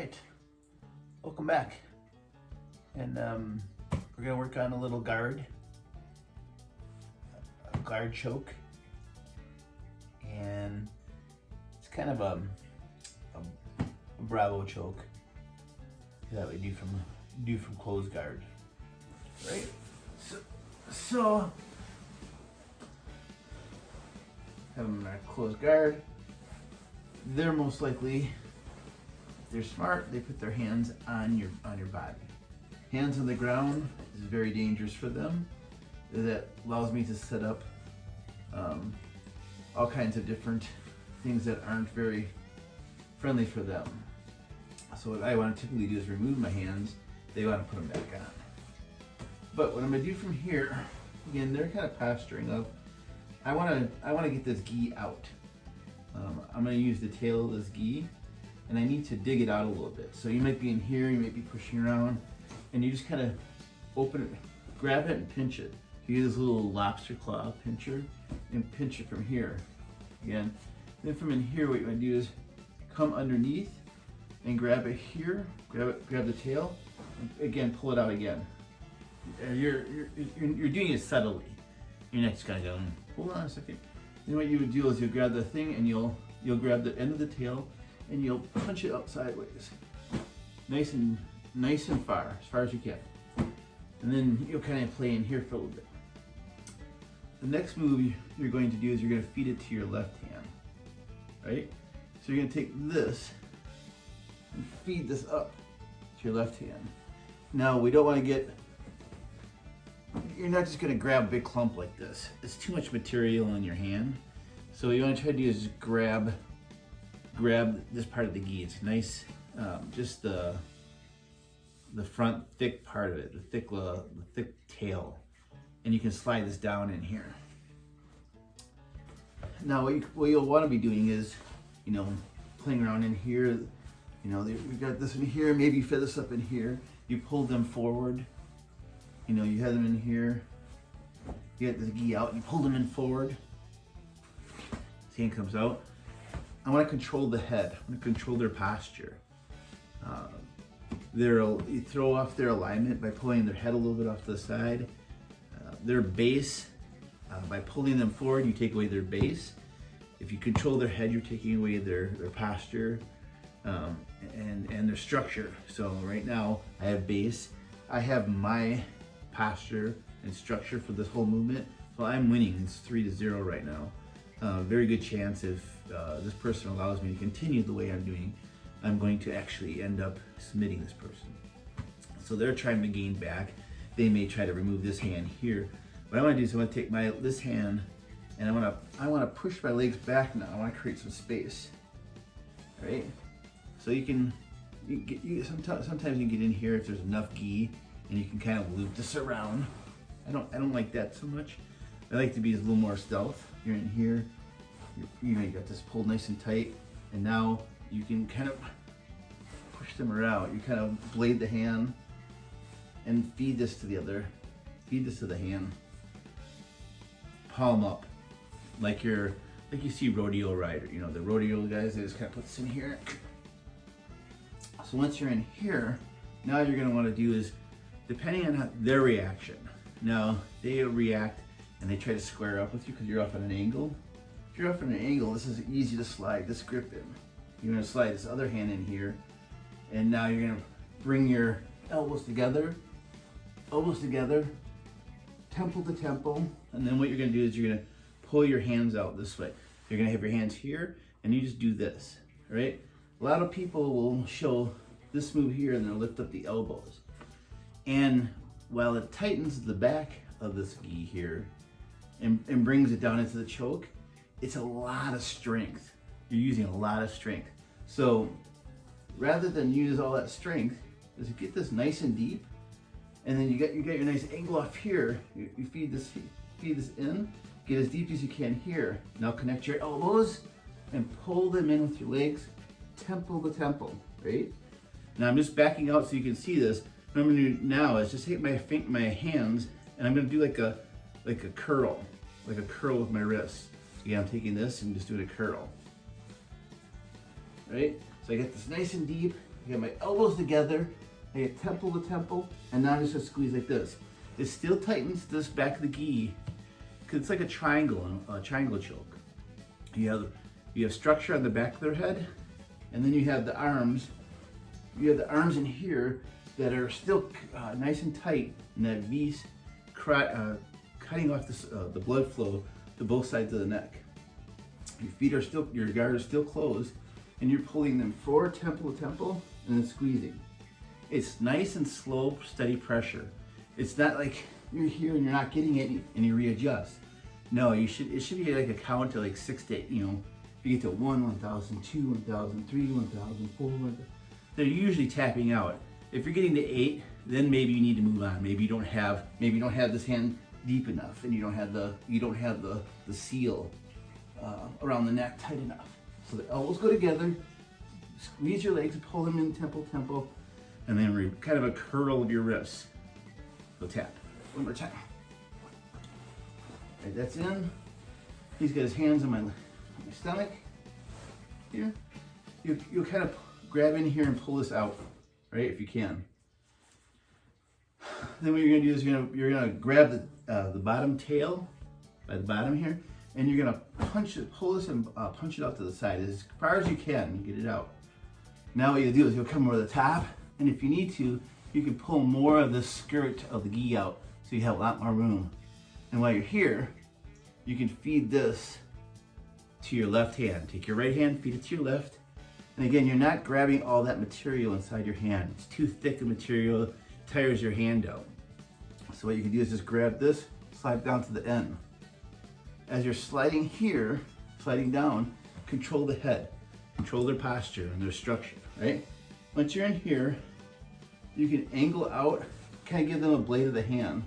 right, welcome back. And we're gonna work on a little guard, a guard choke. And it's kind of a bravo choke that we do from closed guard, right? So have them in our closed guard. They're most likely, if they're smart, they put their hands on your body. Hands on the ground is very dangerous for them. That allows me to set up all kinds of different things that aren't very friendly for them. So what I want to typically do is remove my hands. They want to put them back on. But what I'm going to do from here, again, they're kind of posturing up. I want to get this gi out. I'm going to use the tail of this gi, and I need to dig it out a little bit. So you might be in here, you might be pushing around, and you just kind of open it, grab it, and pinch it. You use this little lobster claw pincher and pinch it from here. Again, then from in here, what you want to do is come underneath and grab it here, grab the tail, and again, pull it out again. You're doing it subtly. You're not just gonna go, hold on a second. Then what you would do is you'll grab the thing and you'll grab the end of the tail and you'll punch it out sideways. Nice and far, as far as you can. And then you'll kind of play in here for a little bit. The next move you're going to do is you're going to feed it to your left hand, right? So you're going to take this and feed this up to your left hand. Now we don't want to get, you're not just going to grab a big clump like this. It's too much material in your hand. So what you want to try to do is just grab this part of the gi. It's nice, just the front thick part of it, the thick tail. And you can slide this down in here. Now what you'll want to be doing is, playing around in here. We've got this in here, maybe you fit this up in here. You pull them forward. You have them in here. You get the gi out, you pull them in forward. This hand comes out. I want to control the head. I want to control their posture. You throw off their alignment by pulling their head a little bit off to the side. Their base, by pulling them forward, you take away their base. If you control their head, you're taking away their posture and their structure. So right now, I have base. I have my posture and structure for this whole movement. So I'm winning. It's 3-0 right now. Very good chance if this person allows me to continue the way I'm doing, I'm going to actually end up submitting this person. So they're trying to gain back. They may try to remove this hand here. What I want to do is I want to take this hand and I want to push my legs back now. I want to create some space. All right? So sometimes you get in here if there's enough gi and you can kind of loop this around. I don't like that so much. I like to be a little more stealth. You're in here. You got this pulled nice and tight, and now you can kind of push them around. You kind of blade the hand and feed this to the hand. Palm up, like you see rodeo rider. The rodeo guys, they just kind of put this in here. So once you're in here, now you're gonna want to do is, depending on their reaction. Now they react and they try to square up with you because you're off at an angle. If you're off at an angle, this is easy to slide this grip in. You're gonna slide this other hand in here, and now you're gonna bring your elbows together, temple to temple, and then what you're gonna do is you're gonna pull your hands out this way. You're gonna have your hands here, and you just do this, right? A lot of people will show this move here, and they'll lift up the elbows. And while it tightens the back of this gi here, and brings it down into the choke, it's a lot of strength. You're using a lot of strength. So rather than use all that strength, is you get this nice and deep, and then you get your nice angle off here. You feed this in, get as deep as you can here. Now connect your elbows and pull them in with your legs, temple to temple, right? Now I'm just backing out so you can see this. What I'm gonna do now is just take my hands, and I'm gonna do like a curl with my wrists. Again, I'm taking this and just doing a curl, right? So I get this nice and deep, I got my elbows together, I get temple to temple, and now I'm just gonna squeeze like this. It still tightens this back of the gi, because it's like a triangle choke. You have structure on the back of their head, and then you have the arms. You have the arms in here that are still nice and tight, and that V's cutting off the blood flow to both sides of the neck. Your feet are still, your guard is still closed, and you're pulling them forward, temple to temple, and then squeezing. It's nice and slow, steady pressure. It's not like you're here and you're not getting it and you readjust. No, it should be like a count to like 6 to 8, you know, if you get to 1, 1,000, 2, 1,000, 3, 1,000, 4, 1,000. They're usually tapping out. If you're getting to 8, then maybe you need to move on. Maybe you don't have this hand deep enough, and you don't have the seal around the neck tight enough. So the elbows go together, squeeze your legs, pull them in temple, and then kind of a curl of your wrists. So tap. One more time. Right, that's in. He's got his hands on my stomach here. You'll kind of grab in here and pull this out, right, if you can. Then what you're gonna do is you're gonna grab the bottom tail by the bottom here, and you're gonna pull this and punch it out to the side as far as you can. Get it out. Now what you'll do is you'll come over the top, and if you need to, you can pull more of the skirt of the gi out, so you have a lot more room. And while you're here, you can feed this to your left hand. Take your right hand, feed it to your left. And again, you're not grabbing all that material inside your hand. It's too thick of material, tires your hand out. So what you can do is just grab this, slide down to the end. As you're sliding here, sliding down, control the head, control their posture and their structure, right? Once you're in here, you can angle out, kind of give them a blade of the hand.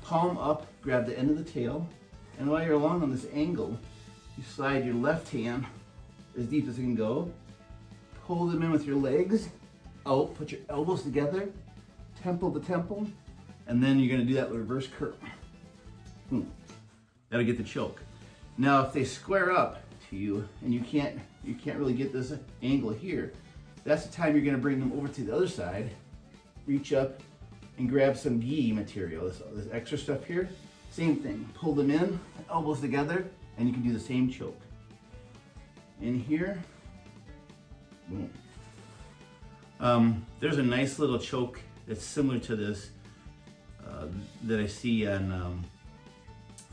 Palm up, grab the end of the tail, and while you're along on this angle, you slide your left hand as deep as it can go, pull them in with your legs out, put your elbows together, temple to temple, and then you're gonna do that reverse curl. That'll get the choke. Now, if they square up to you and you can't really get this angle here, that's the time you're gonna bring them over to the other side, reach up and grab some gi material, this extra stuff here. Same thing, pull them in, elbows together, and you can do the same choke. In here, boom. There's a nice little choke that's similar to this that I see on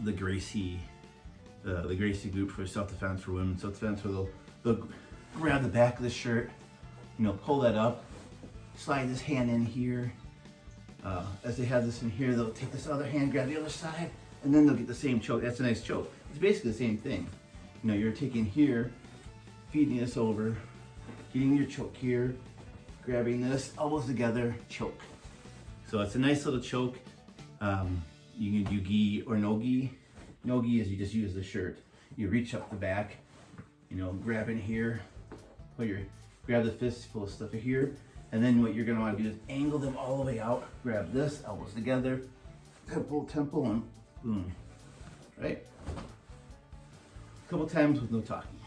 the Gracie group for self-defense for women. Self-defense where they'll grab the back of the shirt, pull that up, slide this hand in here. As they have this in here, they'll take this other hand, grab the other side, and then they'll get the same choke. That's a nice choke. It's basically the same thing. You're taking here, feeding this over, getting your choke here, grabbing this, elbows together, choke. So it's a nice little choke. You can do gi or no gi. No gi is you just use the shirt. You reach up the back, grab in here, grab the fistful of stuff here, and then what you're gonna wanna do is angle them all the way out, grab this, elbows together, temple, and boom, right? A couple times with no talking.